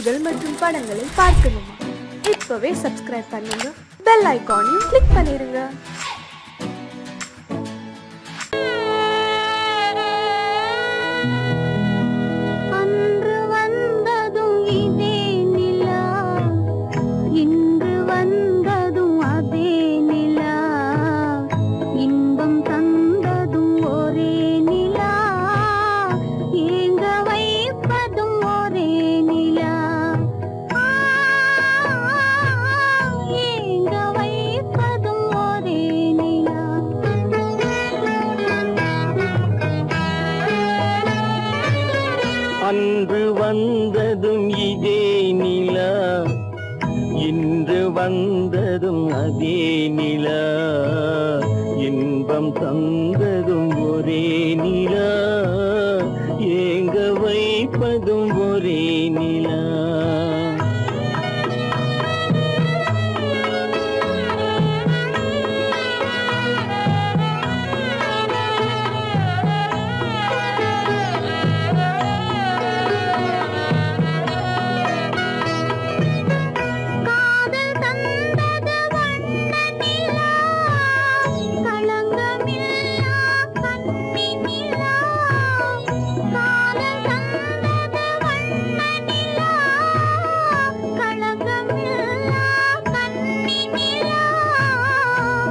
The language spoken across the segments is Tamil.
கதைகள் மற்றும் படங்களை பார்க்கணுமா? இப்பவே சப்ஸ்கிரைப் பண்ணுங்க, பெல் ஐகானையும் கிளிக் பண்ணிருங்க. அன்று வந்ததும் இதே நிலா, இன்று வந்ததும் அதே நிலா, இன்பம் தந்ததும் ஒரே நிலா, ஏங்க வைப்பதும் ஒரே நிலா.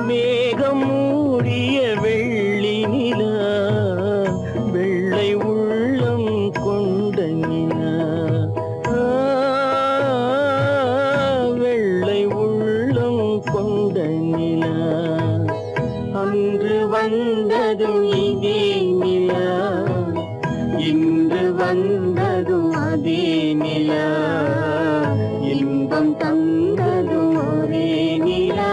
மேகம் மூடிய வெள்ளி நிலா, வெள்ளை உள்ளம் கொண்ட நிலா, வெள்ளை உள்ளம் கொண்ட நிலா. அன்று வந்ததும் இதே நிலா, இன்று வந்ததும் அதே நிலா, இன்பம் தந்ததும் ஒரே நிலா,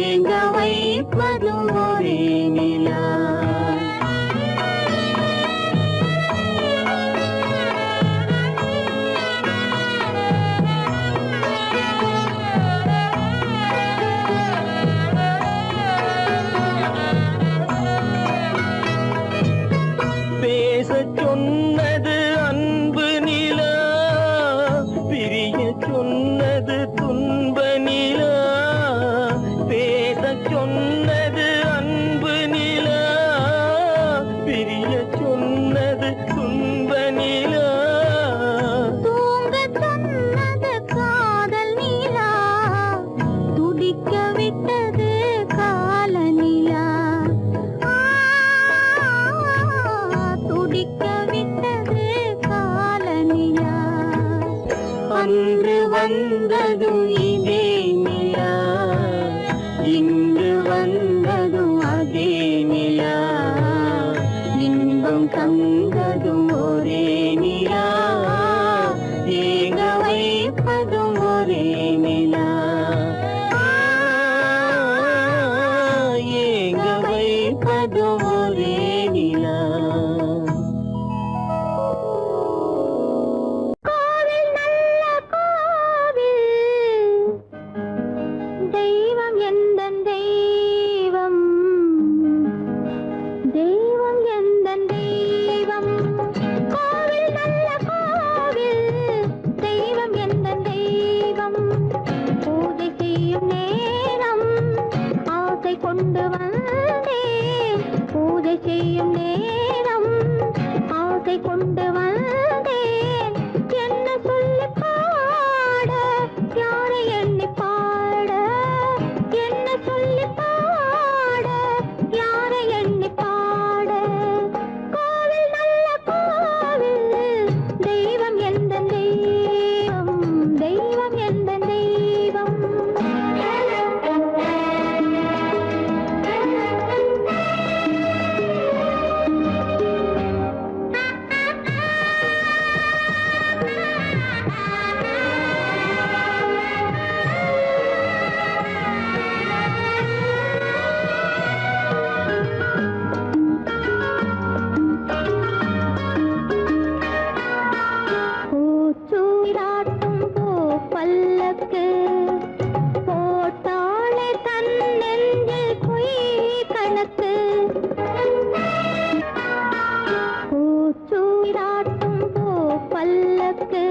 ஏங்க வைப்பதும் ஒரே நிலா. பேசச் சொன்னது அன்பு நிலா, பிரிய சொன்னது துன்ப நிலா. பேசச் சொன்னது அன்பு நிலா, பிரிய சொன்னது துன்ப நிலா. தூங்க சொன்னது காதல் நிலா, துடிக்க விட்டது கால நிலா, துடிக்க விட்டது கால நிலா. அன்று வந்ததும் இதே நிலா, இன்று வந்ததும் அதே நிலா, இன்பம் தந்ததும் ஒரே நிலா, ஏங்க வைப்பதும் ஒரே நிலா, ஏங்க வைப்பதும் ஒரே நிலா. கோவில் நல்ல கோவில், தெய்வம் எந்தன் தெய்வம், தெய்வம் எந்தன் தெய்வம். கோவில் நல்ல கோவில், தெய்வம் எந்தன் தெய்வம். பூஜை செய்யும் நேரம் ஆசை கொண்டு வந்தேன், பூஜை செய்யும் நேரம் ஆசை கொண்டு வந்தேன். என்ன சொல்லி பாட, யாரை எண்ணி பாட, என்ன சொல்லி பாட, யாரை எண்ணி பாட. கோவில் நல்ல கோவில், தெய்வம் எந்தன் தெய்வம், தெய்வம் எந்தன் தெய்வம். பூச்சூடாட்டும் பூ பல்லக்கு, போட்டாளே தன் நெஞ்சில் பொய் கணக்கு. பூச்சூடாட்டும் பூ பல்லக்கு,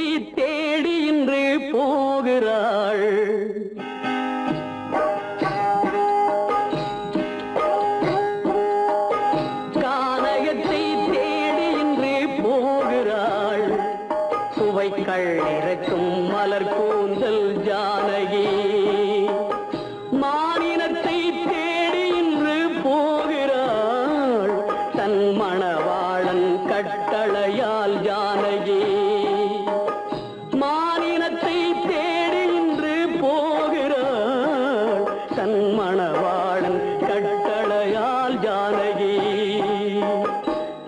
கானகத்தை தேடி இன்று போகிறாள். கானகத்தை தேடி இன்று போகிறாள். சுவைக்கள் இறக்கும் மலர் கூந்தல் ஜானகி. மானினத்தை தேடி இன்று போகிறாள். தன் மணவாளன் கட்டளையால் ஜானகி. மானினத்தை தேடி இன்று போகிறாள். தன் மணவாளன் கட்டளையால் ஜானகி.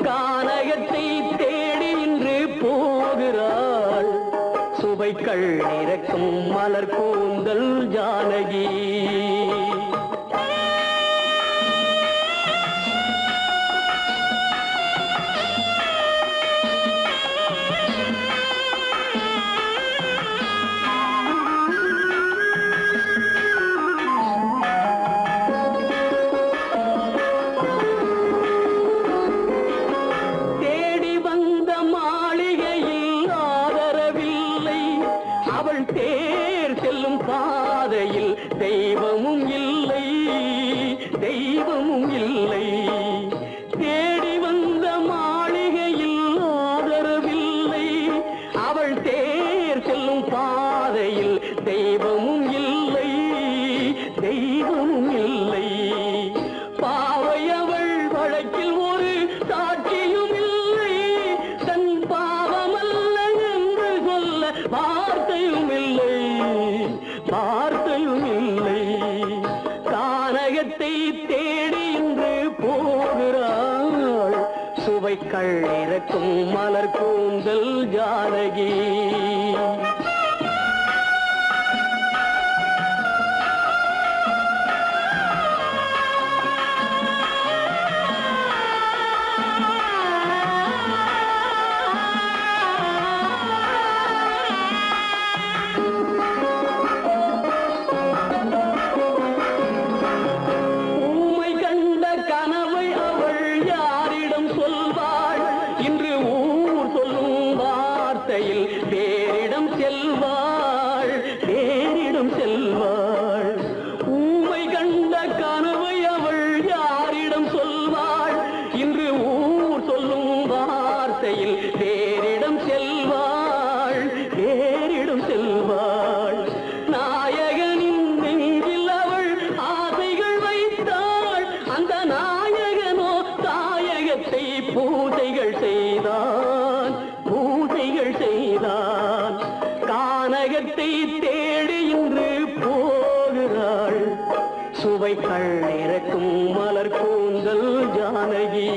கானகத்தை தேடி இன்று போகிறாள். சுவைக்கள் இறக்கும் மலர் கூந்தல் ஜானகி. தேடி வந்த மாளிகையில் ஆதரவில்லை. அவள் தேர் செல்லும் பாதையில் தெய்வமும் இல்லை, தெய்வமும் இல்லை. தேடி வந்த மாளிகையில் ஆதரவில்லை. அவள் தேர் செல்லும் பாதையில் தெய்வமும் இல்லை, தெய்வமும் இல்லை. பாவை அவள் வழக்கில் ஒரு சாட்சியும் இல்லை. தன் பாவமல்ல என்று சொல்ல வார்த்தையும் இல்லை, வார்த்தையும் இல்லை. கானகத்தை தேடி இன்று போகிறாள். சுவைக்கள் இறக்கும் மலர் கூந்தல் ஜானகி. ஊமை கண்ட கனவை அவள் யாரிடம் சொல்வாள்? இன்று ஊர் சொல்லும் வார்த்தையில் வேறிடம் செல்வாள், வேறிடம் செல்வாள். ஊமை கண்ட கனவை அவள் யாரிடம் சொல்வாள்? இன்று ஊர் சொல்லும் வார்த்தையில் வேறிடம் செல்வாள், வேறிடம் செல்வாள். நாயகனின் நெஞ்சில் அவள் ஆசைகள் வைத்தாள். அந்த நாயகனோ தாயகத்தை பூசைகள் செய்தான், பூசைகள் செய்தான். கானகத்தை தேடி இன்று போகிறாள். சுவைக்கள் இறக்கும் மலர் கூந்தல் ஜானகி.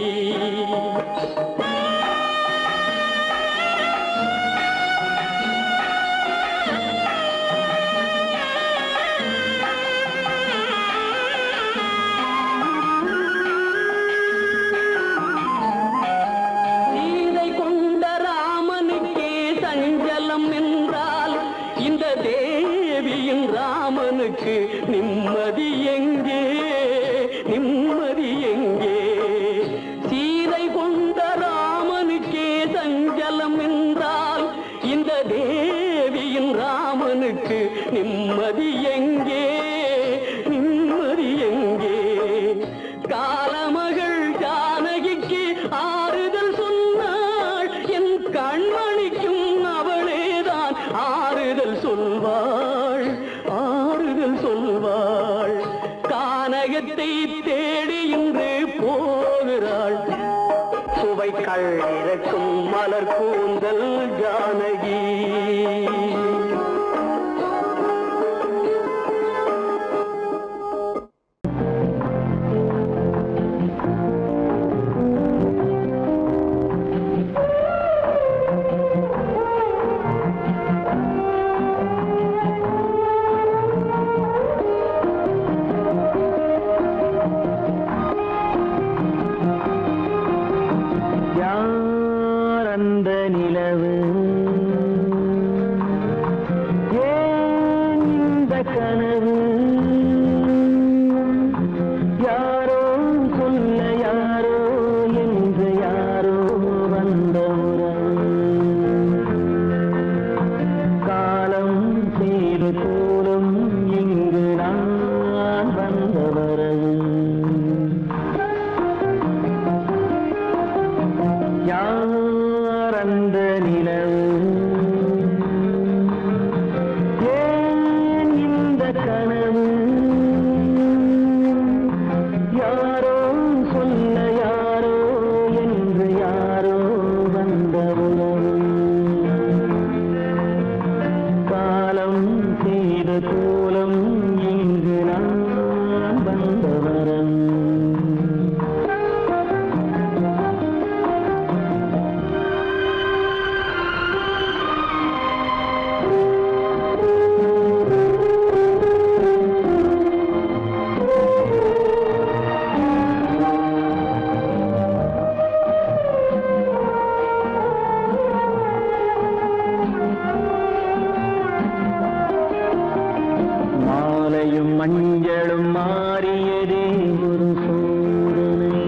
சீதை கொண்ட ராமனுக்கே சஞ்சலம் என்றால் இந்த தேவியின் ராமனுக்கு நிம்மதி எங்கே, நிம்மதி எங்கே? சீதை கொண்ட ராமனுக்கே சஞ்சலம் என்றால் இந்த தேவியின் ராமனுக்கு நிம்மதி எங்கே, நிம்மதி எங்கே? காலமகள் ஜானகிக்கு ஆறுதல் சொன்னாள். என் கண்மணிக்கும் அவளேதான் ஆறுதல் சொல்வாள், ஆறுதல் சொல்வாள். கானகத்தை தேடி இன்று போகிறாள். சுவைக்கள் இறக்கும் மலர் கூந்தல் ஜானகி. யார் அந்த நிலவு? ஏன் இந்த கனவு? யாரோ சொல்ல யாரோ என்று யாரோ வந்த உறவு. யார் அந்த நிலவு ஏன் இந்த கனவு யாரோ சொல்ல யாரோ என்று யாரோ வந்த உணவு காலம் செய்த கோலம் இங்கு நான் வந்த வரம் மாலையும் மஞ்சளும் மாறியதே ஒரு சோதனை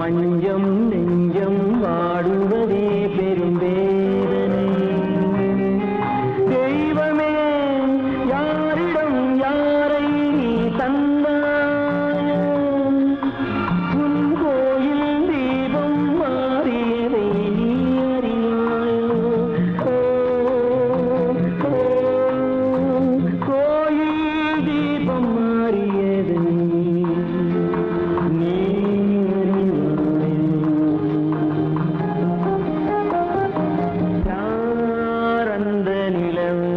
மஞ்சம் நெஞ்சம் வாடுவதே பெரும் வேதனை தெய்வமே யாரிடம் யாரை நீ தந்தாயோ உன் கோயில் தீபம் மாறியதை நீ அறியாயோ கோயில் தீபம் மாறியது நீ யார் அந்த நிலவு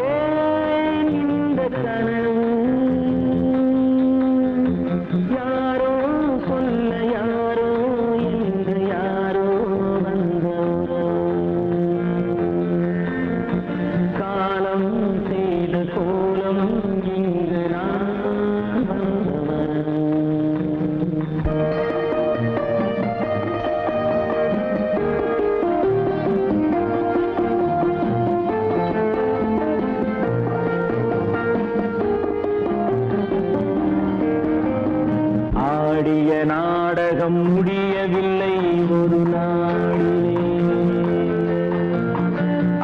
ஏன் இந்த கனவு யாரோ சொல்ல யாரோ என்று யாரோ வந்த காலம் செய்த கோலம் இங்கு நான் வந்தவன் ஆடிய நாடகம் முடியவில்லை ஒரு நாளிலே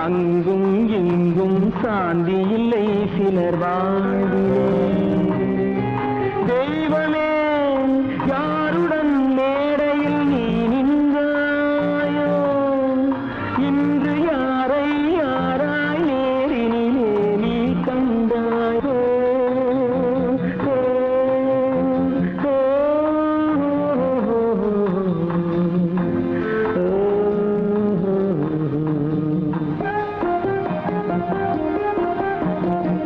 அங்கும் இங்கும் சாந்தி இல்லை சிலர் வாழ்விலே தெய்வமே யாருடன் மேடையில் நீ நின்றாயோ இன்று யாரை யாராய் நேரினிலே நீ கண்டாயோ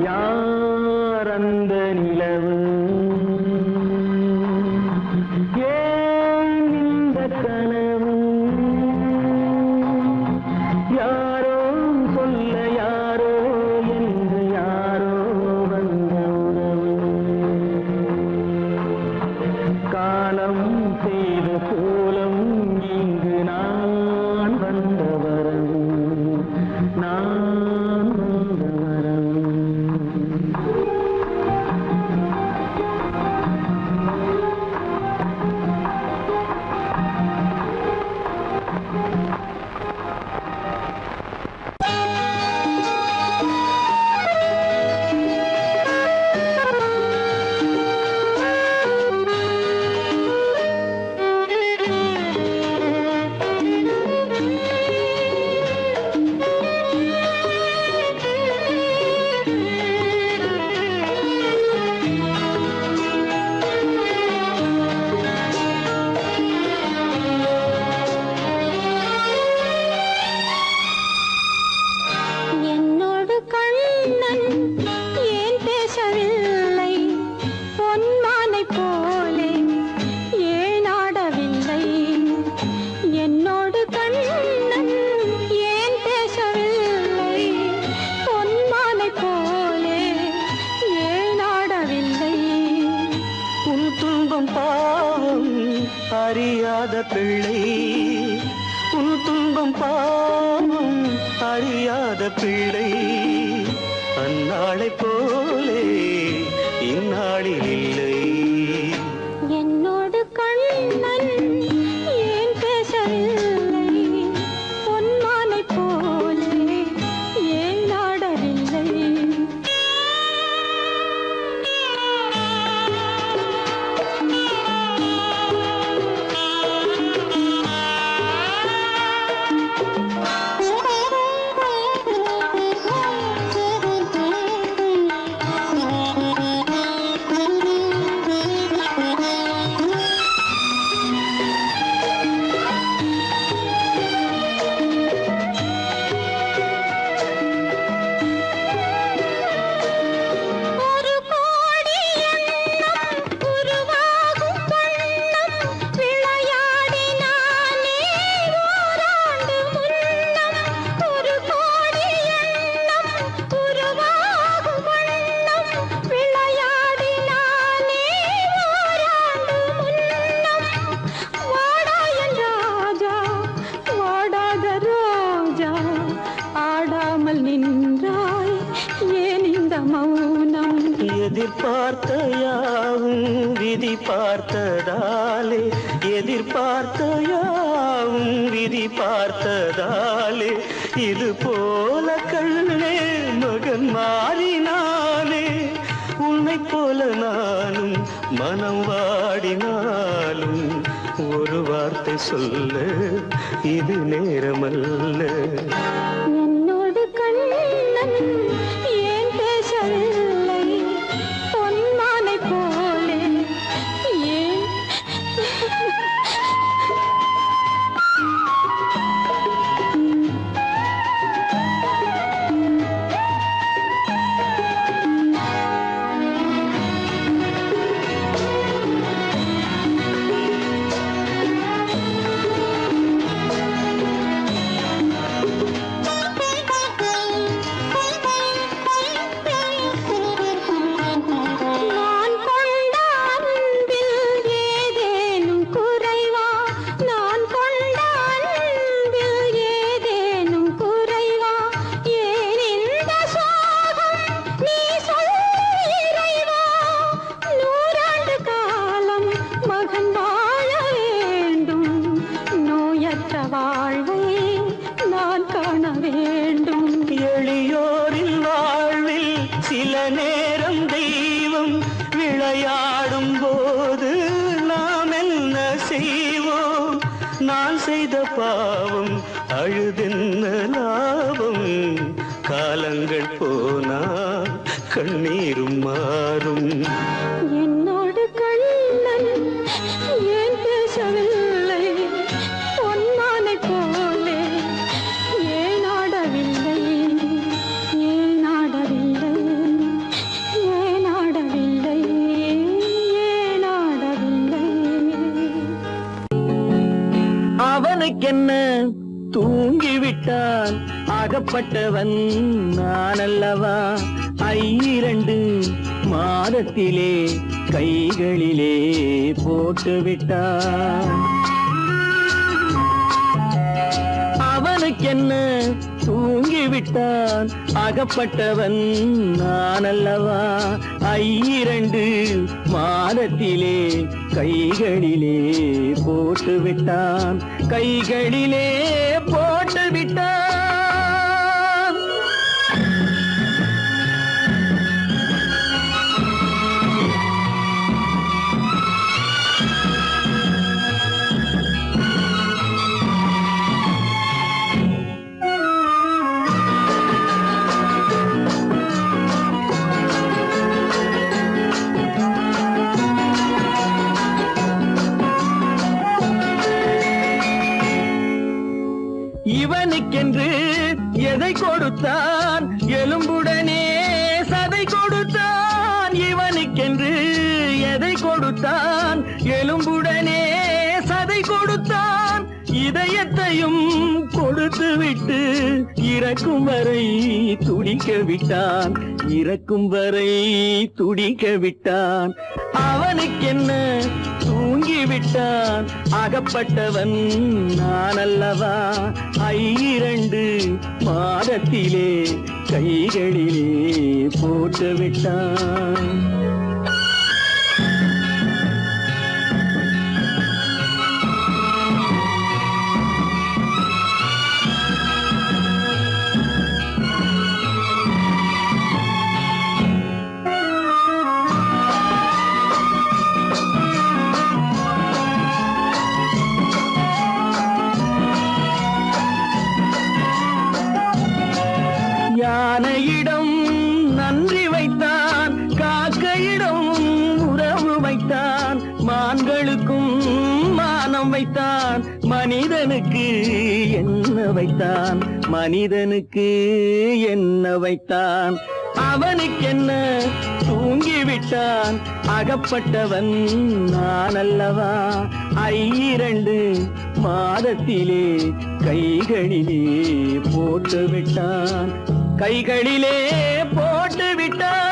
யார் அந்த நிலவு ஏன் இந்த கனவு யாரோ சொல்ல யாரோ என்று யாரோ வந்த உறவு காலம் செய்த கோலம் இங்கு நான் வந்த வரவு நான் வந்த வரவு என்னோடு கண்ணன் ஏன் பேசவில்லை பொன்மானை போலே ஏன் ஆடவில்லை என்னோடு கண்ணன் ஏன் பேசவில்லை பொன்மானை போலே ஏன் ஆடவில்லை உன் துன்பம் பாவம் அறியாத பிள்ளை உன் துன்பம் பாவம் அறியாத பிள்ளை அந்நாளை போலே இந்நாளில் இல்லை என்னோடு கண்ணன் ஏன் பேசவில்லை பொன்மானை போலே ஏன் ஆடவில்லை பார்த்ததாலே எதிர்பார்த்த யாவும் விதி பார்த்ததாலே இது போல கண்ணே மகன் மாறினானே உன்னை போல நானும் மனம் வாடினாலும் ஒரு வார்த்தை சொல்ல இது நேரமல்ல. என்னோடு கண்ணன் ஏன் பேசவில்லை பொன்மானை போலே ஏன் நான் கொண்ட அன்பில் ஏதேனும் குறைவா நான் கொண்ட அன்பில் ஏதேனும் குறைவா ஏன் இந்த சோகம் நீ சொல் இறைவா நூறாண்டு காலம் மகன் வாழ வேண்டும் நோயற்ற வாழ்வை நான் காண வேண்டும். எளியோரின் வாழ்வில் சில நேரம் தெய்வம் விளையாடும் போது நாம் என்ன செய்வோம்? நான் செய்த பாவம் அழுதென்ன லாபம்? காலங்கள் போனா கண்ணீரும் மாறும். என்னோடு கண்ணன் ஏன் பேசவில்லை பொன்மானை போலே ஏன் ஆடவில்லை ஏன் ஆடவில்லை ஏன் ஆடவில்லை ஏன் ஆடவில்லை. அவனுக்கென்ன தூங்கிவிட்டான் அகப்பட்டவன் நான் அல்லவா? 2 மாதத்திலே கைகளிலே போட்டுவிட்டான். அவனுக்கென்ன தூங்கிவிட்டான் அகப்பட்டவன் நான் அல்லவா? 2 மாதத்திலே கைகளிலே போட்டுவிட்டான் கைகளிலே போட்டுவிட்டான். இவனுக்கென்று எதை கொடுத்தான் எலும்புடனே சதை கொடுத்தான். இவனுக்கென்று எதை கொடுத்தான் எலும்புடனே சதை கொடுத்தான். இதயத்தையும் கொடுத்து விட்டு இறக்கும் வரை துடிக்க விட்டான் இறக்கும் வரை துடிக்க விட்டான். அவனுக்கென்ன தூங்கிவிட்டான் அகப்பட்டவன் நான் அல்லவா? 2 மாதத்திலே கைகளிலே போட்டுவிட்டான். யானையிடம் நன்றி வைத்தான் காக்கையிடம் உறவு வைத்தான். மான்களுக்கும் மானம் வைத்தான் மனிதனுக்கு என்ன வைத்தான் மனிதனுக்கு என்ன வைத்தான். அவனுக்கென்ன தூங்கிவிட்டான் அகப்பட்டவன் நான் அல்லவா? 2 மாதத்திலே கைகளிலே போட்டுவிட்டான் கைகளிலே போட்டுவிட்டான்.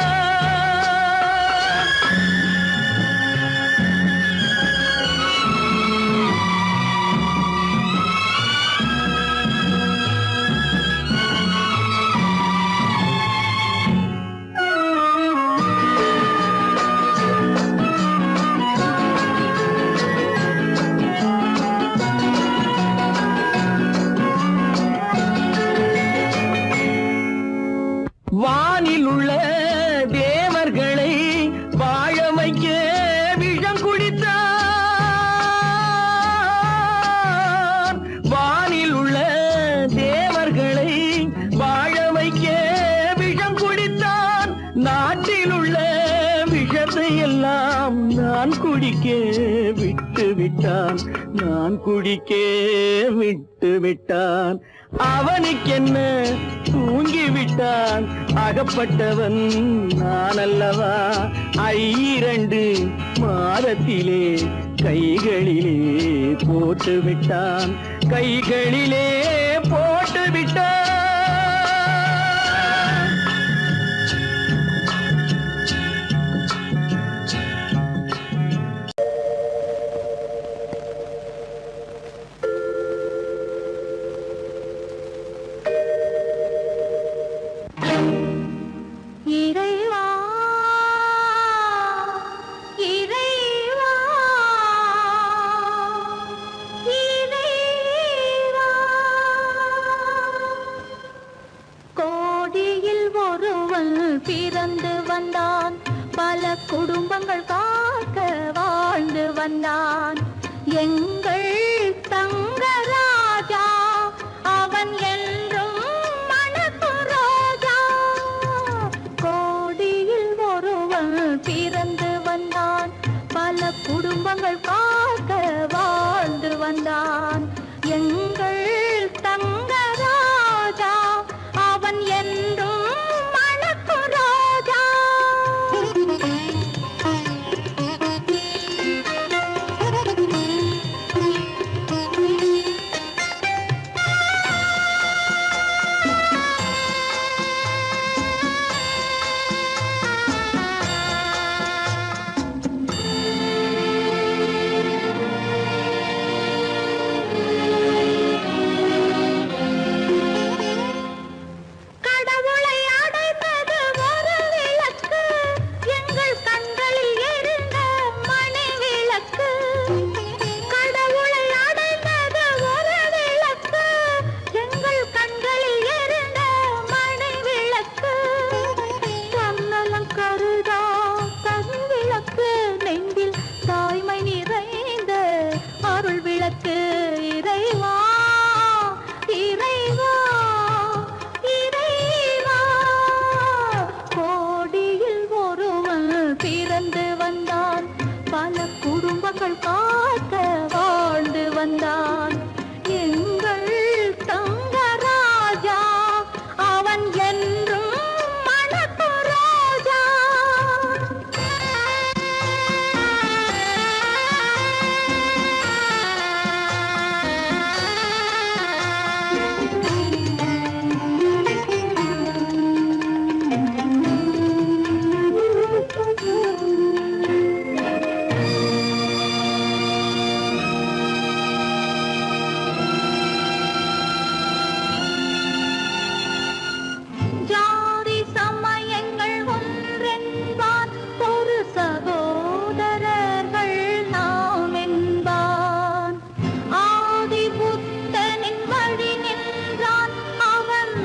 விட்டு விட்டான், நான் குடிக்க விட்டு விட்டான். அவனுக்கென்ன தூங்கி விட்டான், அகப்பட்டவன் நான் அல்லவா. 2 மாதத்திலே கைகளிலே போட்டு விட்டான், கைகளிலே போட்டு விட்டான். இறைவா இறைவா இறைவா, கோடியில் ஒருவன் பிறந்து வந்தான், பல குடும்பங்கள் காக்க வாழ்ந்து வந்தான். எங்கள் தங்கராஜா அவன் என்றும் மணக்கும் ரோஜா. கோடியில் ஒருவன் பிறந்து வந்தான், பல குடும்பங்கள் காக்க வாழ்ந்து வந்தான். எங்கள் தங்கராஜா அவன் என்றும் மணக்கும் ரோஜா. கடவுளை அடைந்தது ஒரு விளக்கு, எங்கள் கண்களில் எரிந்த மணி விளக்கு. கடவுளை அடைந்தது ஒரு விளக்கு, எங்கள் கண்களில் எரிந்த மணி விளக்கு. தன்னலம் கருதா தன் விளக்கு, நெஞ்சில் தாய்மை நிறைந்த அருள் விளக்கு. இறைவா இறைவா இறைவா, கோடியில் ஒருவன் பிறந்து வந்தான், பல குடும்பங்கள் காக்க வாழ்ந்து வந்தான். எங்கள் தங்கராஜா அவன் என்றும் மணக்கும் ரோஜா. ஜாதி சமயங்கள் ஒன்றென்பான், ஒரு சகோதரர்கள் நாம் என்பான். ஆதி புத்தனின் வழி நின்றான், அவன்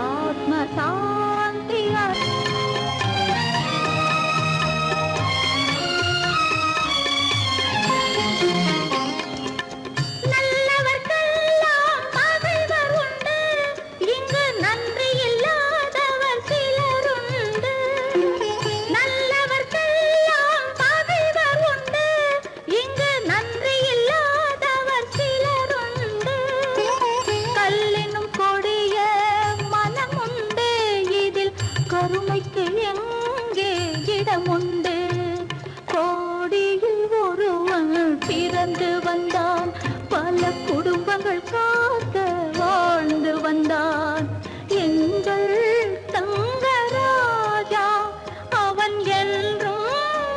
ஆத்ம சாந்தி நல்லவர்க்கெல்லாம் பகைவர் உண்டு, இங்கு நன்றி இல்லாதவர் சிலருண்டு. நல்லவர்க்கெல்லாம் பகைவர் உண்டு, இங்கு நன்றி இல்லாதவர் சிலருண்டு. கல்லினும் கொடிய மனமுண்டு, இதில் கருணைக்கு எங்கே இடமுண்டு. கோடியில் ஒருவன் பிறந்து வந்தான், பல குடும்பங்கள் காக்க வாழ்ந்து வந்தான். எங்கள் தங்கராஜா அவன் என்றும்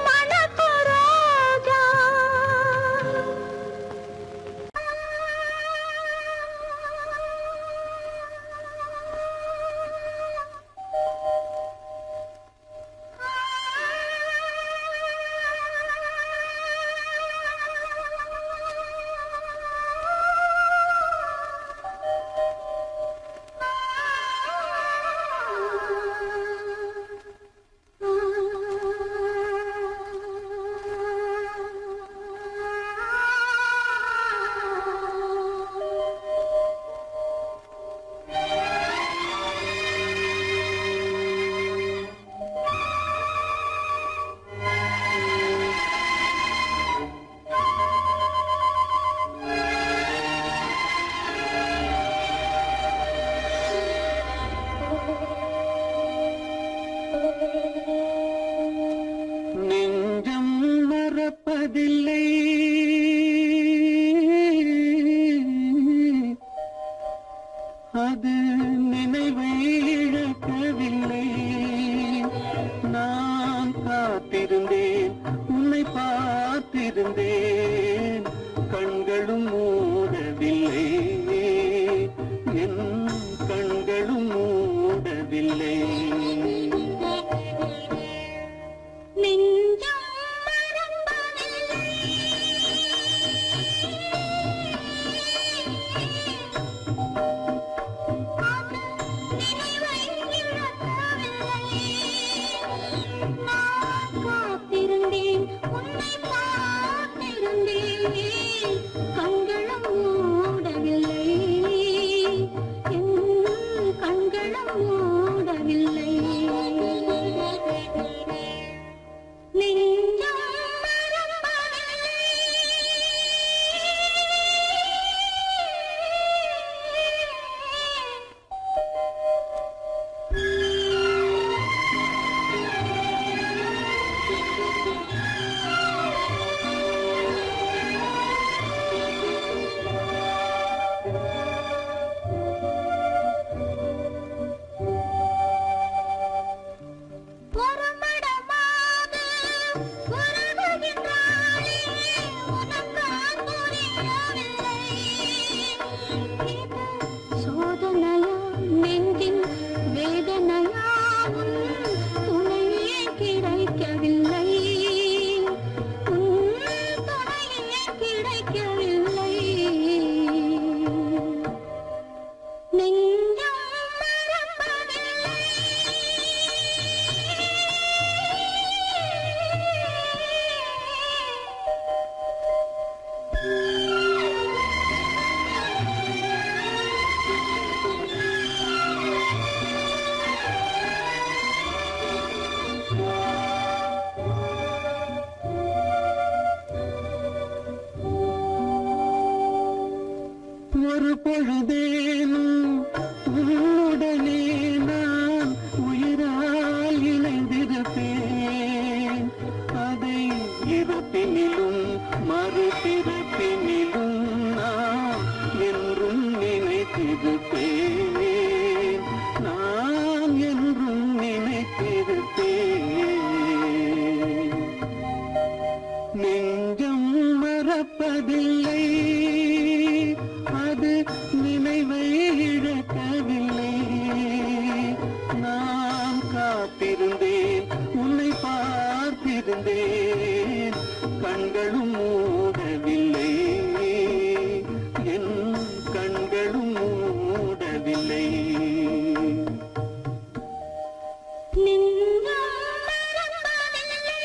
மணக்கும் ரோஜா. மறக்கவில்லை. அது நினைவை இழக்கவில்லை. நான் காத்திருந்தேன், உன்னை பார்த்திருந்தேன், கண்களும் மூடவில்லை, என் கண்களும் மூடவில்லை. நெஞ்சம் மறப்பதில்லை. அது நினைவை இழக்கவில்லை. நான் காத்திருந்தேன், உன்னை பார்த்திருந்தேன், கண்களும் மூடவில்லை, என் கண்களும் மூடவில்லை. நெஞ்சம் மறப்பதில்லை. புறமடமாக உறவுகின்றாளே, உனக்கால் புரியவில்லை. இது சோதனையா, நெஞ்சின் வேதனையா, உன் துணையே கிடைக்கவில்லை, உன் துணையே கிடைக்கவில்லை. நெஞ்சம் மறப்பதில்லை. ஒரு பொழுதேனும் உன்னுடனே நான் உயிரால் இணைந்திருப்பேன். அதை இருப்பினிலும் மறுபிறப்பினிலும் நான் என்றும் நினைத்திருப்பேன். நான் என்றும் நினைத்திருப்பேன். நெஞ்சம் மறப்பதில்லை, அது நினைவை இழக்கவில்லை. நான் காத்திருந்தேன், உன்னை பார்த்திருந்தேன், கண்களும் மூடவில்லை, என் கண்களும் மூடவில்லை. நெஞ்சம் மறப்பதில்லை.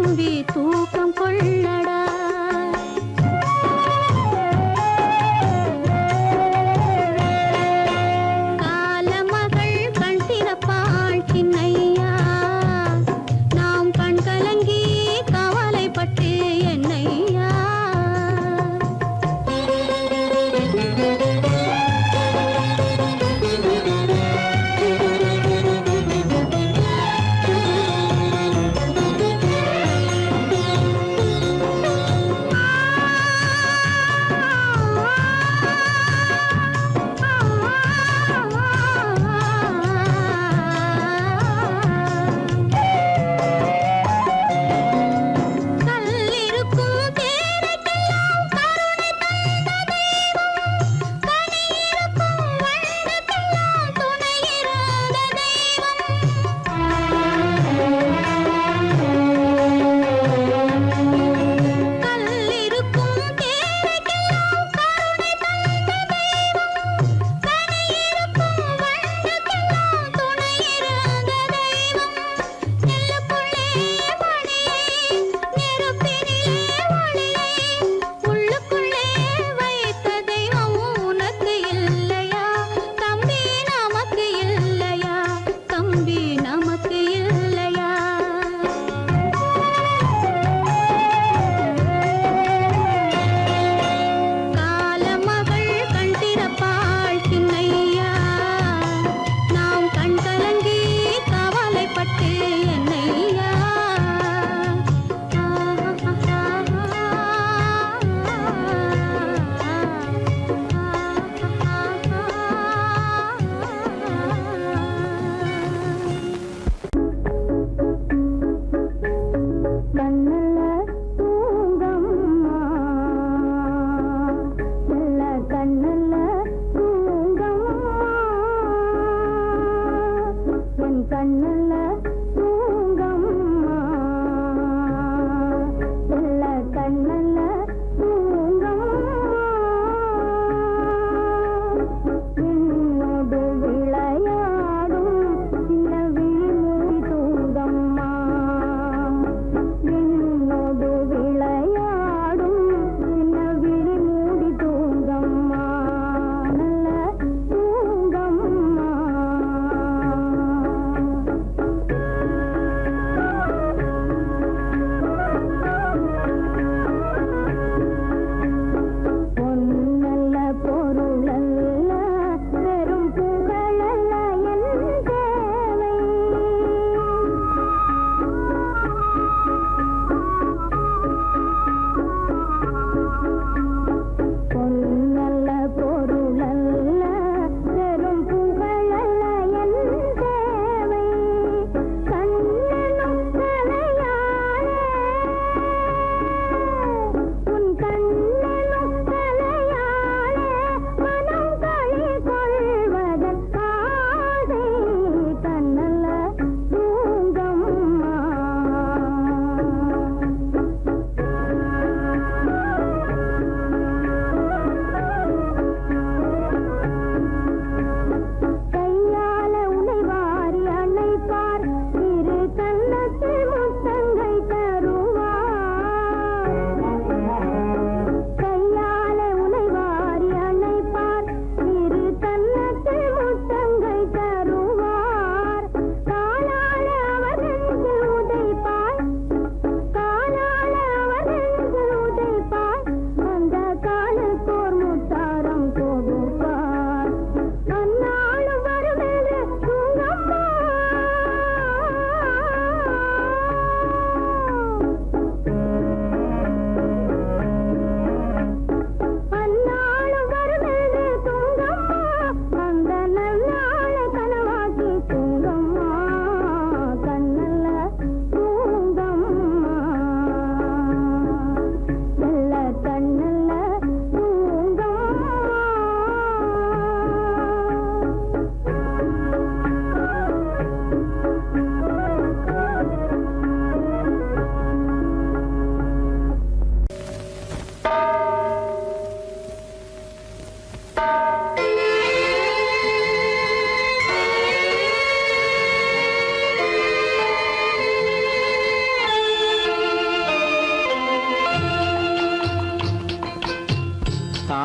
தம்பி தூக்கம் கொள்ளடா. காலமகள் கண் திறப்பாள் சின்னையா, நாம் கண் கலங்கி கவலைப்பட்டு என்னையா.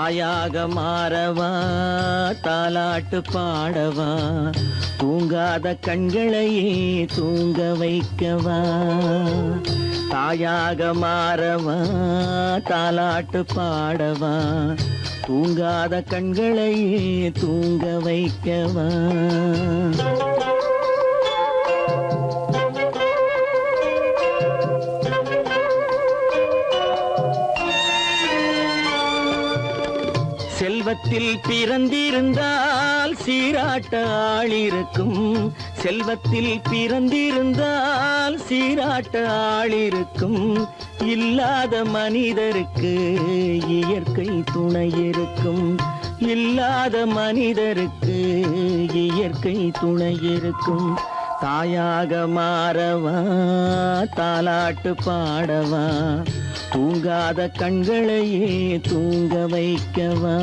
தாயாக மாறவா தாலாட்டு பாடவா தூங்காத கண்களையே தூங்க வைக்கவா தாயாக மாறவா தாலாட்டு பாடவா தூங்காத கண்களையே தூங்க வைக்கவா செல்வத்தில் பிறந்திருந்தால் சீராட்ட ஆள் இருக்கும் செல்வத்தில் பிறந்திருந்தால் சீராட்ட ஆள் இருக்கும் இல்லாத மனிதருக்கு இயற்கை துணை இருக்கும் இல்லாத மனிதருக்கு இயற்கை துணை இருக்கும் தாயாக மாறவா தாலாட்டு பாடவா தூங்காத கண்களையே தூங்க வைக்கவா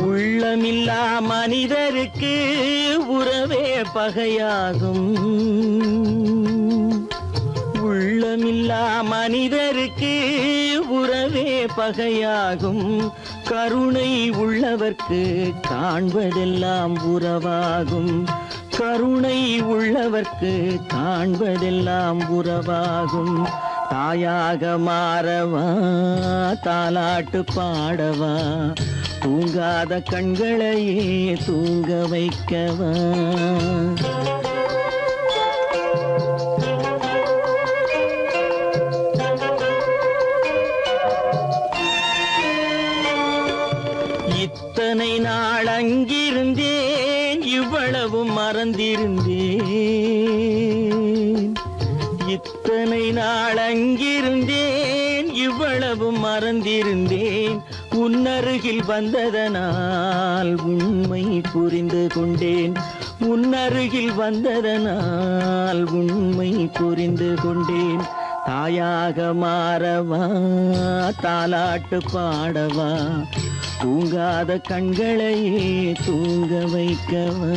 உள்ளமில்லா மனிதருக்கு உறவே பகையாகும் உள்ளமில்லா மனிதருக்கு உறவே பகையாகும் கருணை உள்ளவர்க்கு காண்பதெல்லாம் உறவாகும் கருணை உள்ளவர்க்கு காண்பதெல்லாம் உறவாகும் தாயாக மாறவா தாலாட்டு பாடவா தூங்காத கண்களையே தூங்க வைக்கவா இத்தனை நாள் அங்கிருந்தேன் இவ்வளவு மறந்திருந்தேன் இத்தனை நாள் அங்கிருந்தேன் இவ்வளவு மறந்திருந்தேன் உன்னருகில் வந்ததனால் உண்மை புரிந்து கொண்டேன் உன்னருகில் வந்ததனால் உண்மை புரிந்து கொண்டேன் தாயாக மாறவா தாலாட்டு பாடவா தூங்காத கண்களையே தூங்க வைக்கவா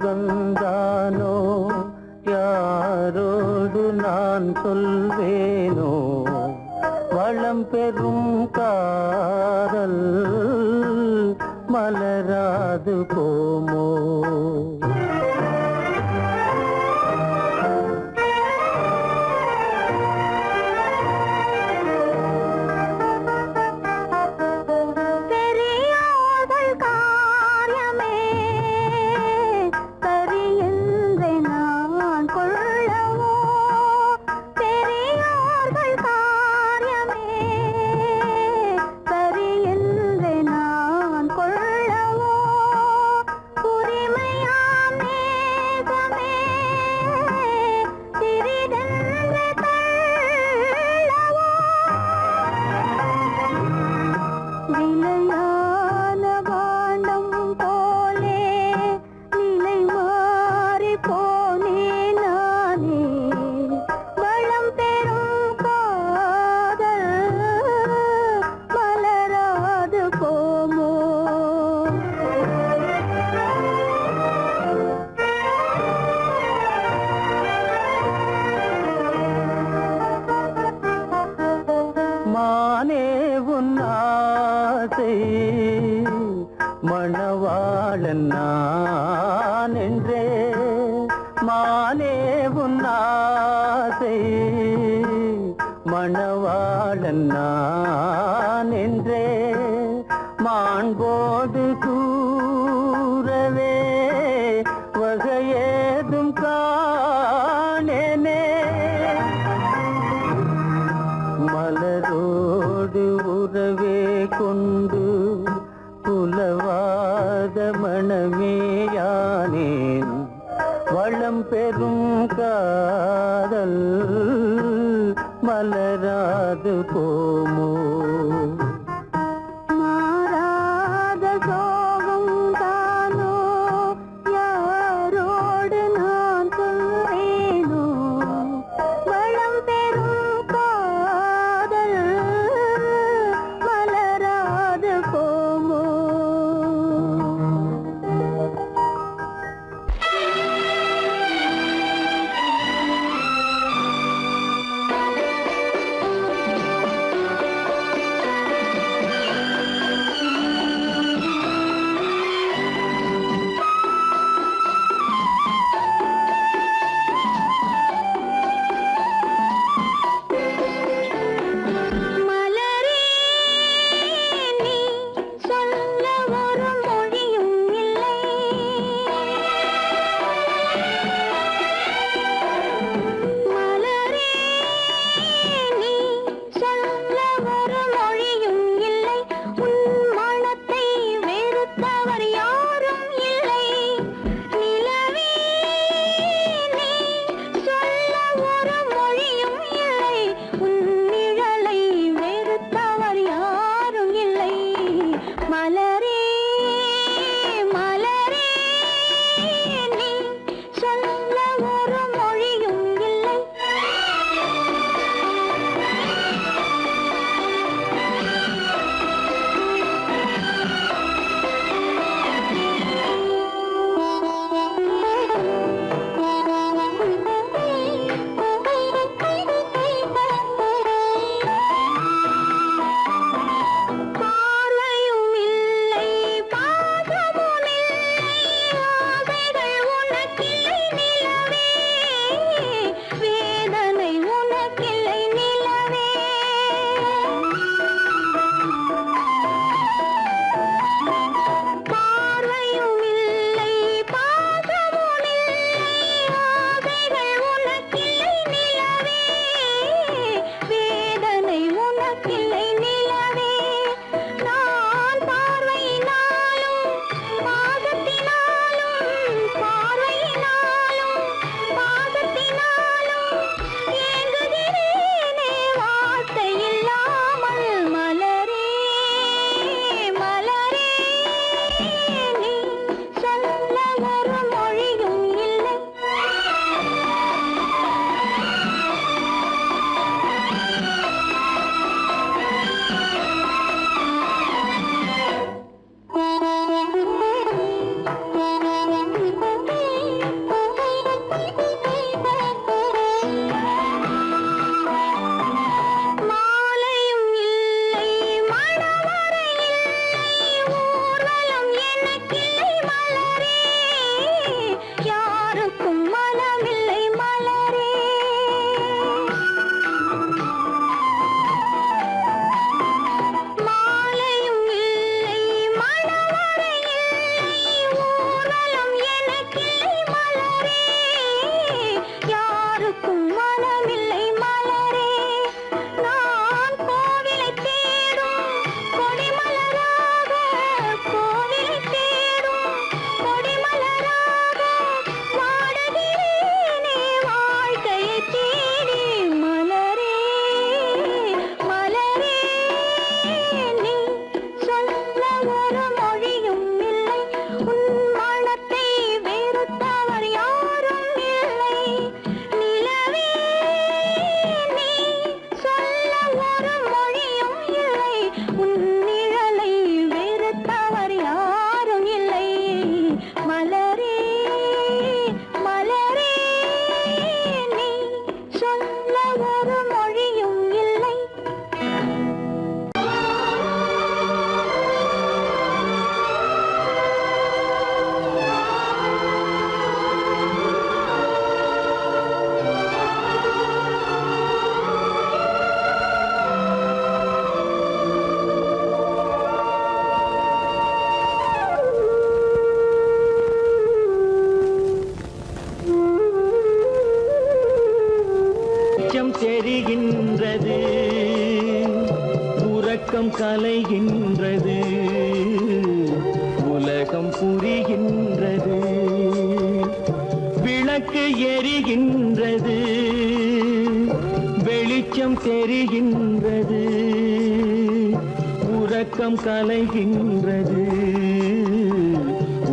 சோகந்தானோ யாரோடு நான் சொல்வேனோ வளம் பெறும் காதல் மலராது போமோ ஆசை மணவாளன் நான் என்றே மானே உன் ஆசை மணவாளன் நான் என்றே மாண்போடு கூறவே வகையேதும் காணேனே மலரோடு உறவே கொண்டு புலவாத மணமேயானேன் வளம் பெறும் காதல் மலராது போமோ மாறாத சோகம் தானோ யாரோடு நான் சொல்வேனோ வளம் பெறும் காதல் மலராது போமோ மலரே நீ சொல்ல ஒரு மொழியும் இல்லை மலரே நீ சொல்ல ஒரு மொழியும் இல்லை உன் மனத்தை வெறுத்தவர் யாரும் இல்லை நிலவே நீ சொல்ல ஒரு மொழியும் இல்லை உன் நிழலை வெறுத்தவர் யாரும் இல்லை மலரே மலரே நீ சொல்ல ஒரு மொழியும் இல்லை பார்வையும் இல்லை பாசமும் இல்லை ஆசைகள் உனக்கில்லை நிலவே வேதனை உனக்கில்லை நிலவே பார்வையும் இல்லை பாசமும் இல்லை ஆசைகள் உனக்கில்லை நிலவே வேதனை உனக்கில்லை நிலவே நான் பார்வையினாலும் பாசத்தினாலும் பார்வையினாலும் பாசத்தினாலும் ஏங்குகிறேனே வார்த்தை இல்லாமல் மலரே மலரே நீ சொல்ல ஒரு மொழியும் இல்லை மாலையும் இல்லை மணவறை இல்லை ஊர்வலம் எனக்கில்லை மலரே யாருக்கும் மனமில்லை மலரே மாலையும் இல்லை மணவறை இல்லை ஊர்வலம் எனக்கில்லை மலரே யாருக்கும் மனமில்லை மலரே நான் கோவிலை தேடும் கொடிமலராக கோவிலை தேடும் கொடிமலராக வாடுகிறேனே வாழ்க்கையை தேடி மலரே மலரே நீ சொல்ல ஒரு மொழியும் இல்லை உன் மனத்தை வெறுத்தவர் யாரும் இல்லை நிலவே நீ சொல்ல ஒரு மொழியும் இல்லை உன் நிழலை வெறுத்தவர் யாரும் இல்லை மலரே மலரே நீ சொல்ல ஒரு மொழியும் இல்லை எரிகின்றது, வெளிச்சம் தெரிகின்றது, உறக்கம் கலைகின்றது,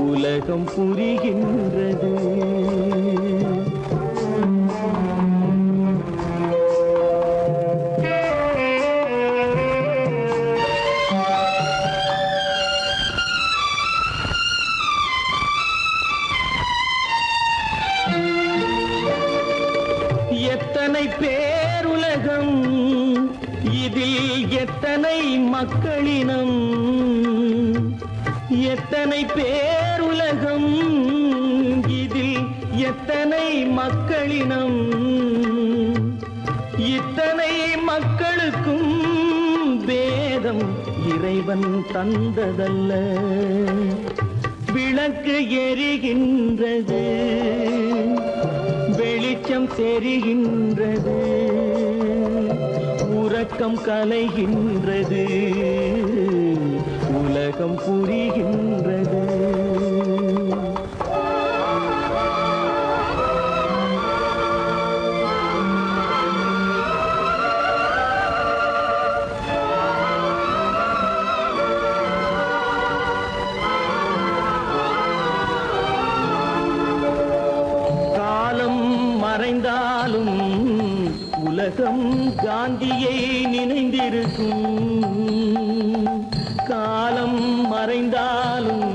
உலகம் புரிகின்றது. எத்தனை பேருலகம், இதில் எத்தனை மக்களினம், எத்தனை பேருலகம், இதில் எத்தனை மக்களினம், இத்தனை மக்களுக்கும் வேதம் இறைவன் தந்ததல்ல. விளக்கு எரிகின்றது, வெளிச்சம் தெரிகின்றது, உறக்கம் கலைகின்றது, உலகம் புரிகின்றது. மறைந்தாலும் உலகம் காந்தியை நினைந்திருக்கும். காலம் மறைந்தாலும்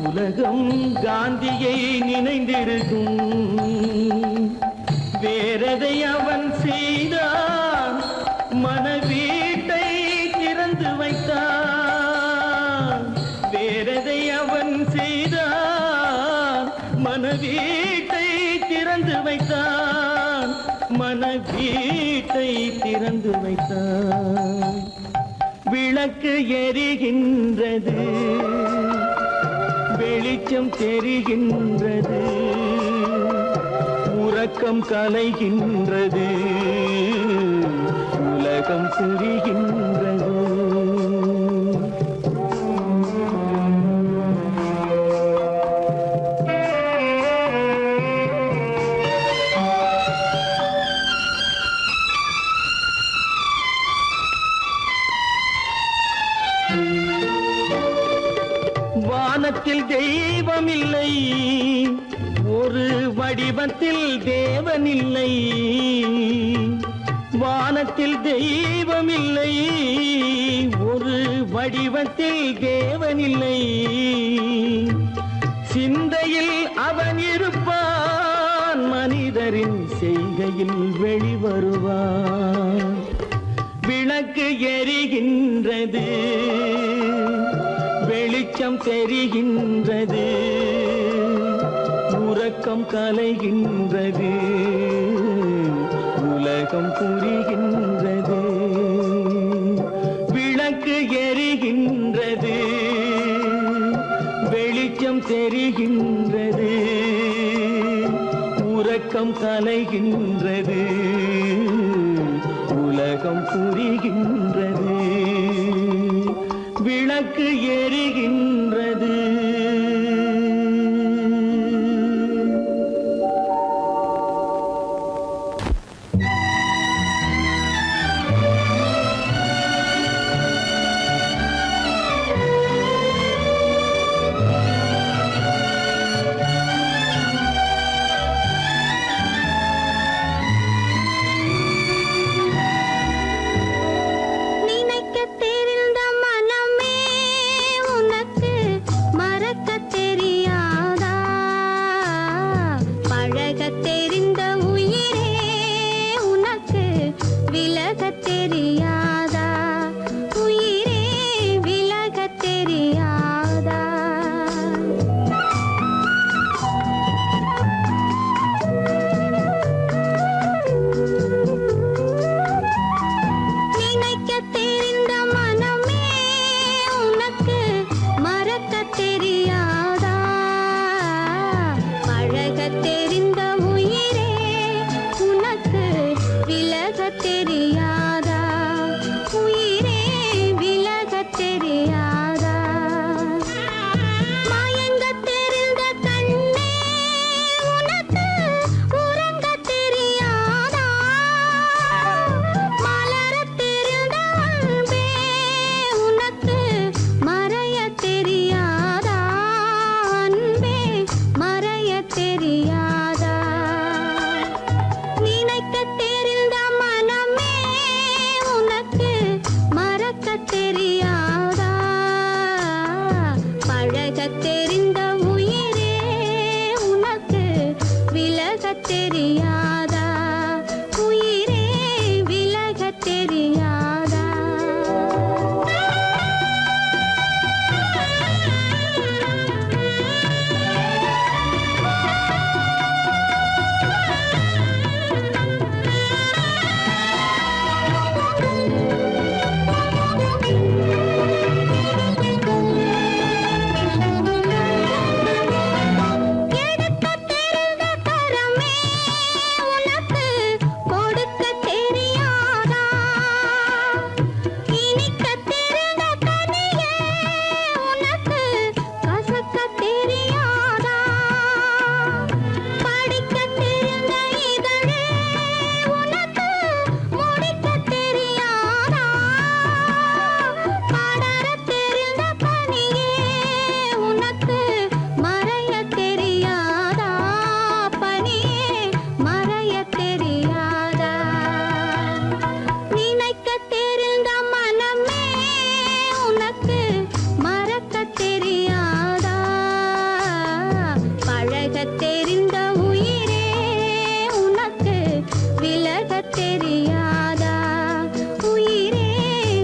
உலகம் காந்தியை நினைந்திருக்கும். வேறதை அவன் செய்தான், மனவீட்டை திறந்து வைத்தான். வேறதை அவன் செய்தான், மனவீட்டை திறந்து வைத்தான், மனவீட்டை திறந்து வைத்தான். விளக்கு எரிகின்றது, வெளிச்சம் தெரிகின்றது, உறக்கம் கலைகின்றது, உலகம் புரிகின்றது. வானத்தில் தெய்வமில்லை, ஒரு வடிவத்தில் தேவனில்லை. வானத்தில் தெய்வமில்லை, ஒரு வடிவத்தில் தேவனில்லை. சிந்தையில் அவன் இருப்பான், மனிதரின் செய்கையில் வெளிவருவான். விளக்கு எரிகின்றது, வெளிச்சம் தெரிகின்றது, உறக்கம் கலைகின்றது, உலகம் புரிகின்றது. விளக்கு எரிகின்றது, வெளிச்சம் தெரிகின்றது, உறக்கம் கலைகின்றது, உலகம் புரிகின்றது. விளக்கு எரிகின்றது. நினைக்க தெரிந்த மனமே உனக்கு மறக்க பழகத் தெரிந்த உயிரே உனக்கு விலகத் தெரியாதா? உயிரே விலகத் தெரியாதா? தெரிந்த உயிரே உனக்கு விலகத் தெரியாதா? உயிரே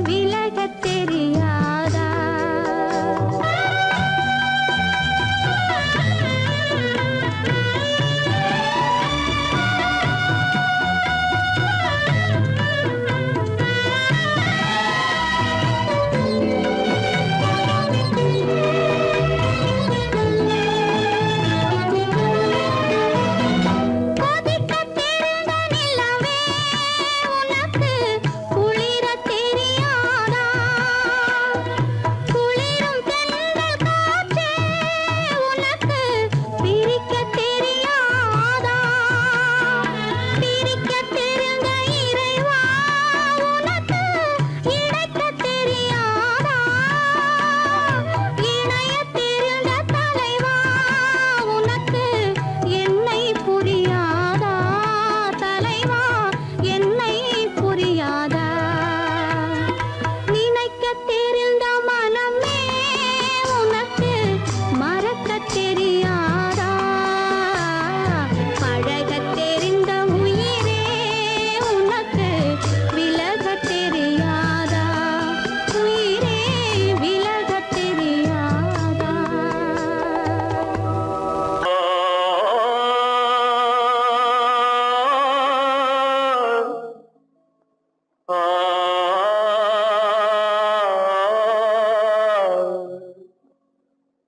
விலகத் தெரியாதா?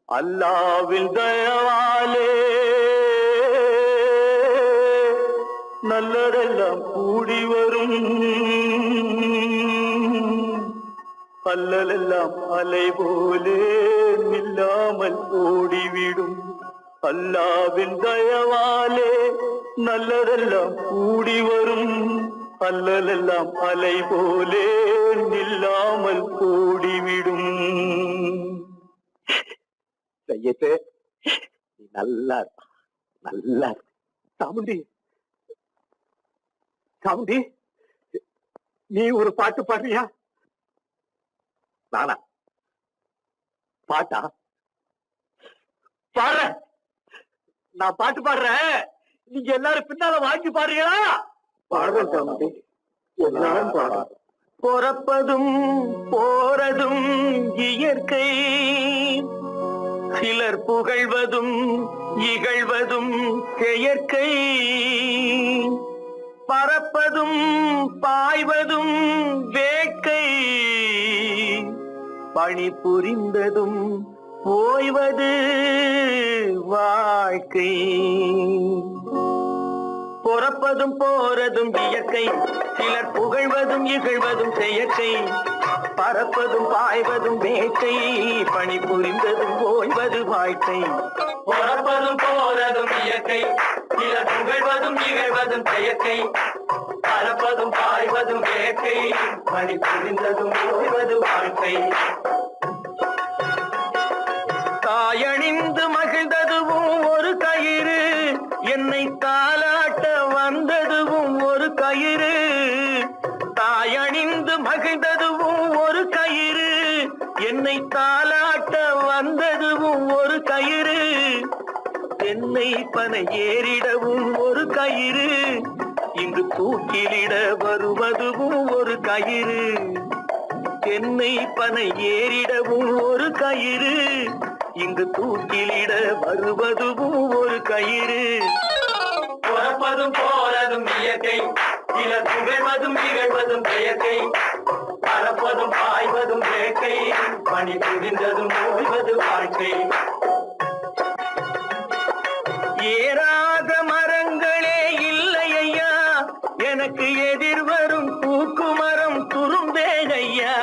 அல்லாவின் தயவாலே நல்லதெல்லாம் கூடி வரும், அல்லலெல்லாம் அலை போலே நில்லாமல் ஓடிவிடும். அல்லாவின் தயவாலே நல்லதெல்லாம் கூடி வரும், அல்லலெல்லாம் அலை போலே நில்லாமல் ஓடிவிடும். செய்யட்டு நீ நல்லா நல்லா சாமுண்டி, சாமுண்டி நீ ஒரு பாட்டு பாடுறியா? நானா பாட்டா பாடுற? நான் பாட்டு பாடுறேன், நீங்க எல்லாரும் பின்னால வாங்கி பாடுறீங்களா? பாடுறேன் சாமுண்டி, எல்லாரும் பாடுற. பிறப்பதும் போறதும் இயற்கை, சிலர் புகழ்வதும் இகழ்வதும் செயற்கை. பறப்பதும் பாய்வதும் வேட்கை, பணி புரிந்ததும் ஓய்வது வாழ்க்கை. பிறப்பதும் போறதும் இயற்கை, சிலர் புகழ்வதும் இகழ்வதும் செயற்கை. பறப்பதும் பாய்வதும் வேட்கை, பணி புரிந்ததும் ஓய்வது வாழ்க்கை. பிறப்பதும் போறதும் இயற்கை, சிலர் புகழ்வதும் இகழ்வதும் செயற்கை. பறப்பதும் பாய்வதும் வேட்கை, பணி புரிந்ததும் ஓய்வது வாழ்க்கை. தாயணிந்து மகிழ்ந்ததுவும் ஒரு கயிறு, என்னை தாலாட்ட வந்ததுவும் ஒரு கயிறு. தாயணிந்து மகிழ்ந்ததுவும் ஒரு கயிறு, என்னை தாலா தாலாட்ட வந்ததுவும் ஒரு கயிறு, தென்னை பனை ஏறிடவும் ஒரு கயிறு, இங்கு தூக்கிலிட வருவதுவும் ஒரு கயிறு. தென்னை பனை ஏறிடவும் ஒரு கயிறு, இங்கு தூக்கிலிட வருவதுவும் ஒரு கயிறு. பிறப்பதும் போறதும் இயற்கை, சிலர் புகழ்வதும் நிகழ்வதும் செயற்கை, பறப்பதும் பாய்வதும் வேட்கை, பணி புரிந்ததும் ஓய்வது வாழ்க்கை. ஏறாத மரங்களே இல்லை ஐயா, எனக்கு எதிர் வரும் பூக்குமரம் துரும்பேகையா.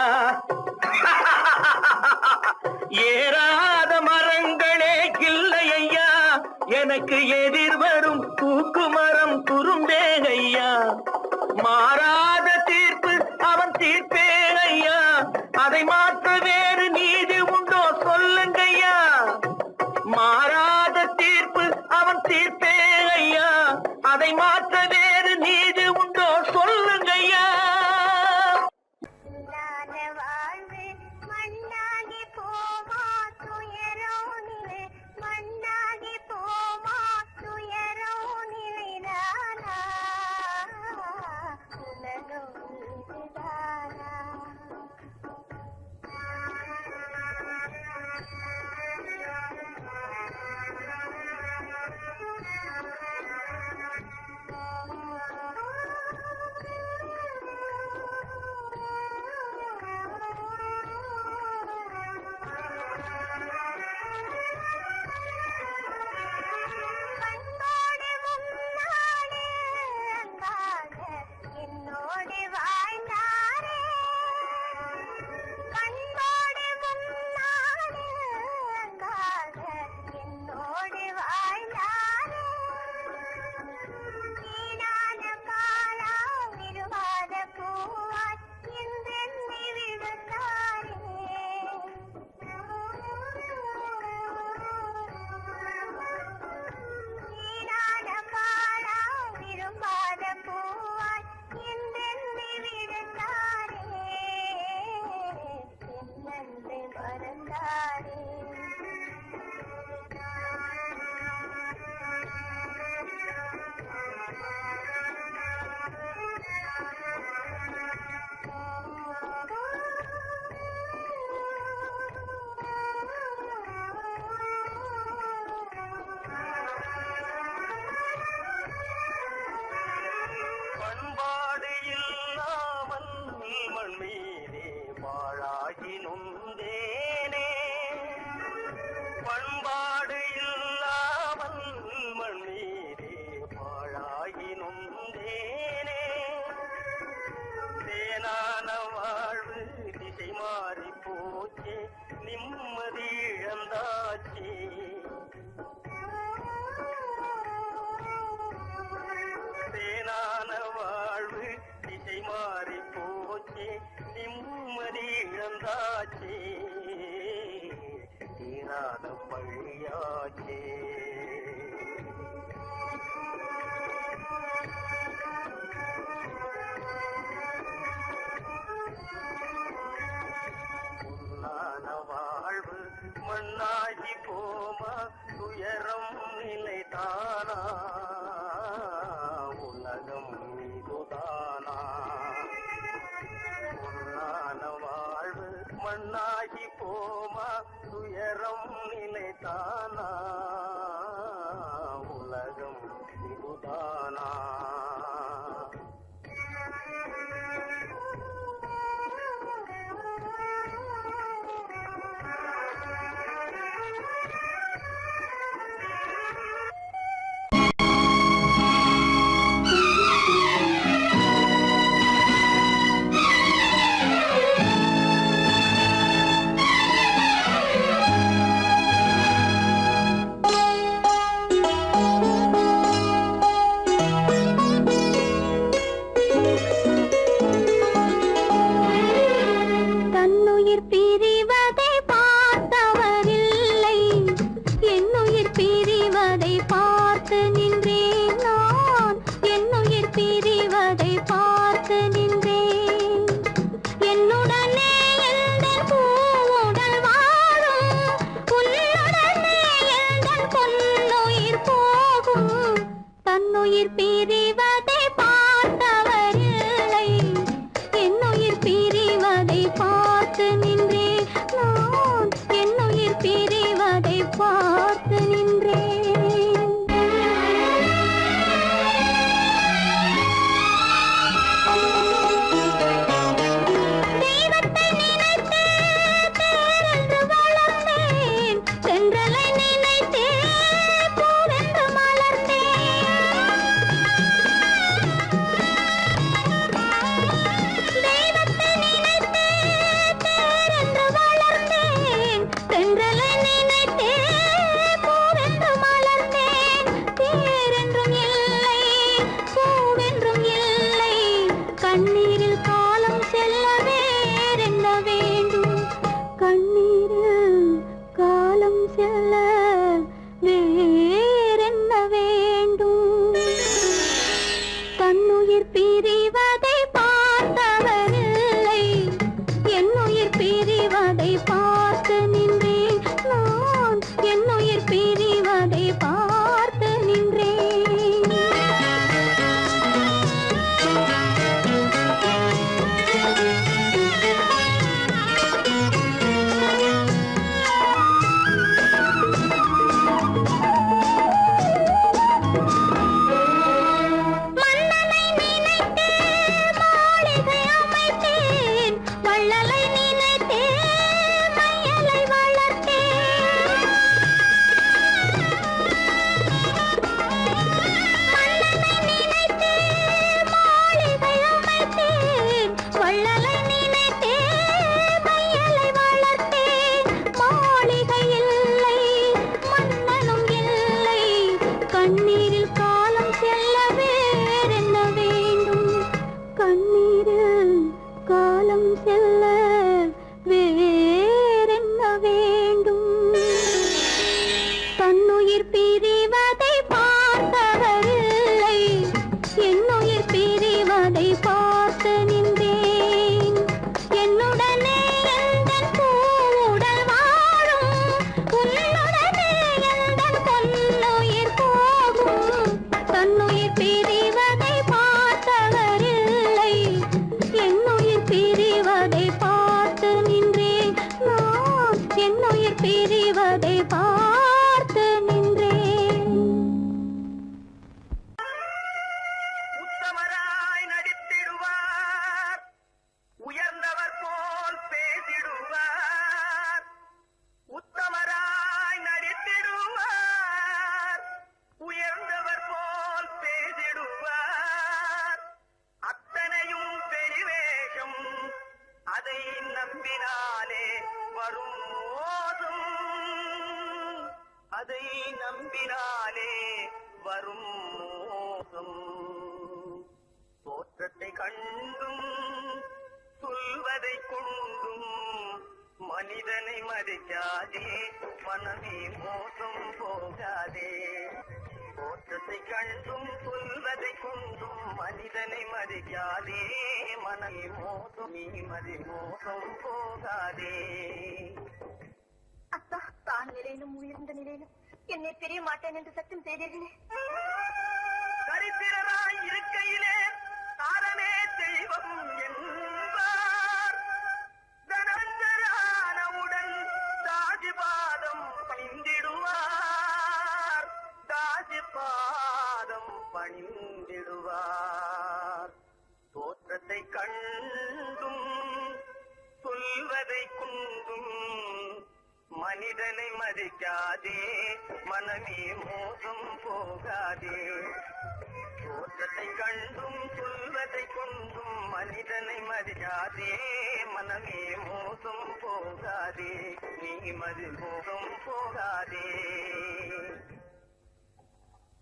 ஏறாத மரங்களே இல்லை ஐயா, எனக்கு எதிர் வரும் பூக்குமரம் துரும்பேகையா. மாறாத தீர்ப்பு அவன் தீர்ப்பேகையா, அதை மாற்ற வேறு நீதி உண்டோ சொல்லுங்கய்யா. மாறாத தீர்ப்பு அவன் தீர்ப்பேகையா, அதை மாற்ற வேறு நீதி உண்டோ சொல்லுங்கய்யா. வாழ்வு மண்ணாகி போமா துயரோ நிலை, மண்ணாகி போமா துயரோ நிலைதானா, உலகம் இதுதானா. பண்பாடு இல்லாமல் மண் மீதே பாழாகி நொந்தேனே, பண்பாடு இல்லாமல் மண் மீதே பாழாகி நொந்தேனே. தேனான வாழ்வு திசை மாறி போச்சே, நிம்மதி இழந்தாச்சே. தேனான வாழ்வு திசை மாறி போச்சே, நிம்மதி இழந்தாச்சே, தீராத பழியாச்சே. பொன்னான வாழ்வு மண்ணாகி போமா துயரம் நிலைதானா, உலகம் இதுதானா. பொன்னான வாழ்வு மண்ணாகி போமா துயரம் நிலைதானா, உலகம் இதுதானா. பார்த்து நின்றேன். தெய்வத்தை நினைத்தே பேரென்று வளர்ந்தேன், தென்றலை நினைத்தே பூவென்று மலர்ந்தேன். தெய்வத்தை நினைத்தே பேரென்று வளர்ந்தேன், தென்றலை நினைத்தே பூவென்று மலர்ந்தேன். பேரென்றும் இல்லை, பூவென்றும் இல்லை, கண்ணீரில் காலம் செல்ல வேறென்ன வேண்டும்? கண்ணீரில் காலம் செல்ல வேறென்ன வேண்டும்? தன்னுயிர் பிரிவதை பார்த்தவரில்லை, என்னுயிர் பிரிவதை பார்த்து நின்றேன். நான் என்னுயிர் பிரிவதை பார்த்து நின்றேன். மன்னனை நினைத்தே மாளிகை அமைத்தேன், வள்ளலை நினைத்தே மையலை வளர்த்தேன். மன்னனை நினைத்தே மாளிகை அமைத்தேன், வள்ளலை நினைத்தே மையலை வளர்த்தேன். மாளிகை இல்லை, மன்னனும் இல்லை, கண்ணீரில் காலம் செல்ல வேறென்ன வேண்டும்? கண்ணீரில் காலம் செல்ல வேறென்ன வேண்டும்? தன்னுயிர் பிரிவதை பார்த்தவரில்லை, என்னுயிர் பிரிவதை பார்த்து நின்றேன். என்னுடனே எந்தன் பூவுடல் வாழும், உன்னுடனே எந்தன் பொன்னுயிர் போகும். தன்னுயிர் பிரிவதை பார்த்தவரில்லை, என்னுயிர் பிரிவதை பார்த்து நின்றேன். நான் என்னுயிர் பிரிவதை பார்த்து நின்றேன். உத்தமராய் நடித்திடுவார், உயர்ந்தவர் போல் பேசிடுவார். உத்தமராய் நடித்திடுவார், உயர்ந்தவர் போல் பேசிடுவார். அத்தனையும் பெருவேஷம், அதை நம்பினாலே வரும் மோசம். அதை நம்பினாலே வரும் மோசம். தோற்றத்தை கண்டும் சொல்வதை கொண்டும் மனிதனை மதிக்காதே, மனமே மோசம் போகாதே. தோற்றத்தை கண்டும் சொல்வதை கொண்டும் மனிதனை மதிக்காதே, மனமே மோசம், நீ மோசம் போகாதே. அத்தா, தான் நிலையிலும் உயர்ந்த நிலையிலும் என்னை தெரிய மாட்டேன் என்று சத்தியம் செய்தீர்களே. சரித்திரராய் இருக்கையிலே தாரமே தெய்வம் என்பார். தனஞ்சரானவுடன் தாஜிபாதம் பணிந்திடுவார், தாஜிபாதம் பணிந்திடுவார். தோற்றத்தை கண்டும் சொல்வதை கொண்டும் மனிதனை மதிக்காதே, மனமே மோசம் போகாதே. தோற்றத்தை கண்டும் சொல்வதை கொண்டும் மனிதனை மதிக்காதே, மனமே மோசம் போகாதே, நீ மோசம் போகாதே.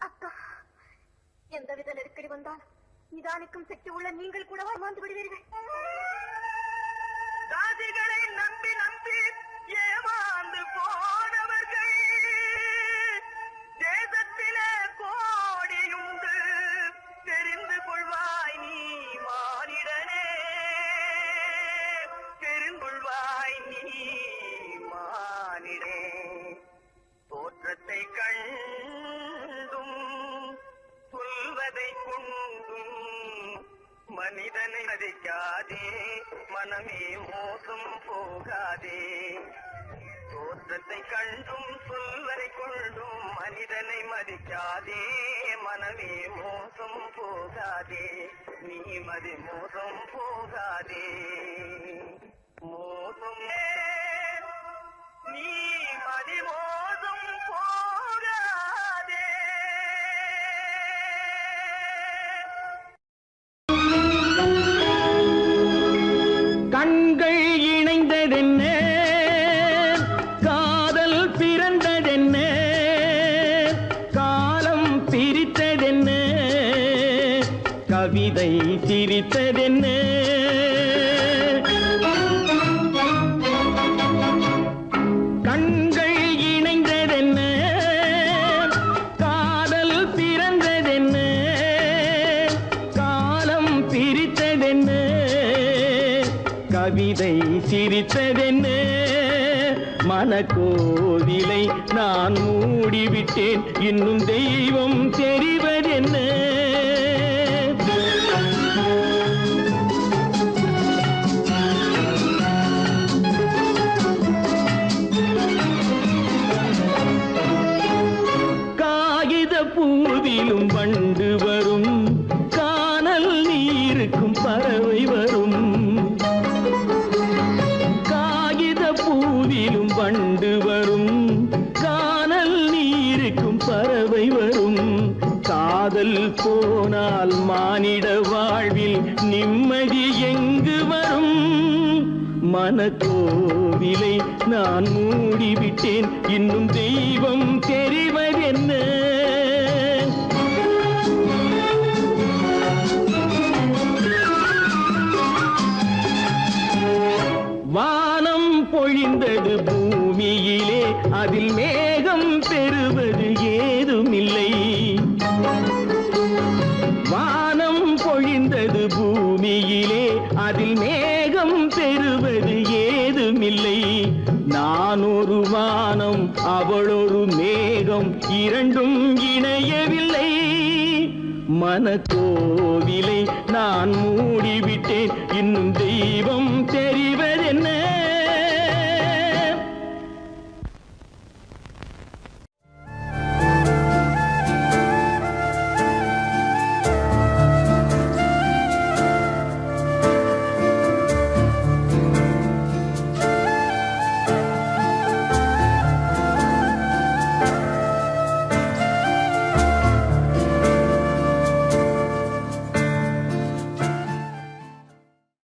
அக்கா, எந்தவித நெருக்கடி வந்தால் நிதானிக்கும் சக்தி உள்ள நீங்கள் கூட ஏமாந்து விடுவீர்கள். ஜாதிகளை நம்பி நம்பி ஏமாந்து போனவர்கள் தேசத்திலே கோடியுண்டு, தெரிந்து கொள்வாய் நீ மானிடனே, தெரிந்து கொள்வாய் நீ மானிடே. தோற்றத்தை கண்டும் சொல்வதை கொண்டும் மனிதனை மதிக்காதே, மனமே மோசம் போகாதே. தோற்றத்தை தோற்றத்தை கண்டும் சொல்வதை கொண்டும் மனிதனை மதிக்காதே மனமே மோசம் போகாதே நீ மதி மோசம் போகாதே மோசம் நீ மதி மோசம் போகாதே. கண்கள் இணைந்ததென்ன காதல் பிறந்ததென்ன காலம் பிரித்ததென்ன கவிதை சிரித்ததென்ன கண்கள் இணைந்ததென்ன காதல் பிறந்ததென்ன காலம் பிரித்ததென்ன கவிதை சிரித்ததென்ன மனக்கோவிலை நான் மூடிவிட்டேன் இன்னும் தெய்வம் தெரிவதென்ன காகித பூவிலும் வண்டு வரும் கானல் நீருக்கும் பறவை வரும் காகித பூவிலும் வண்டு வரும் கானல் நீருக்கும் பறவை வரும் காதல் போனால் மானிட வாழ்வில் நிம்மதி எங்கு வரும் மனக்கோவிலை நான் மூடிவிட்டேன் இன்னும் தெய்வம் தெரிவதென்ன வானம் பொழிந்தது பூமியிலே அதில் மேகம் பெறுவது ஏதுமில்லை வானம் பொழிந்தது பூமியிலே அதில் மேகம் பெறுவது ஏதுமில்லை நான் ஒரு வானம் அவளொரு மேகம் இரண்டும் இணையவில்லை மனக்கோவிலை நான் மூடிவிட்டேன் இன்னும் தெய்வம் தெரி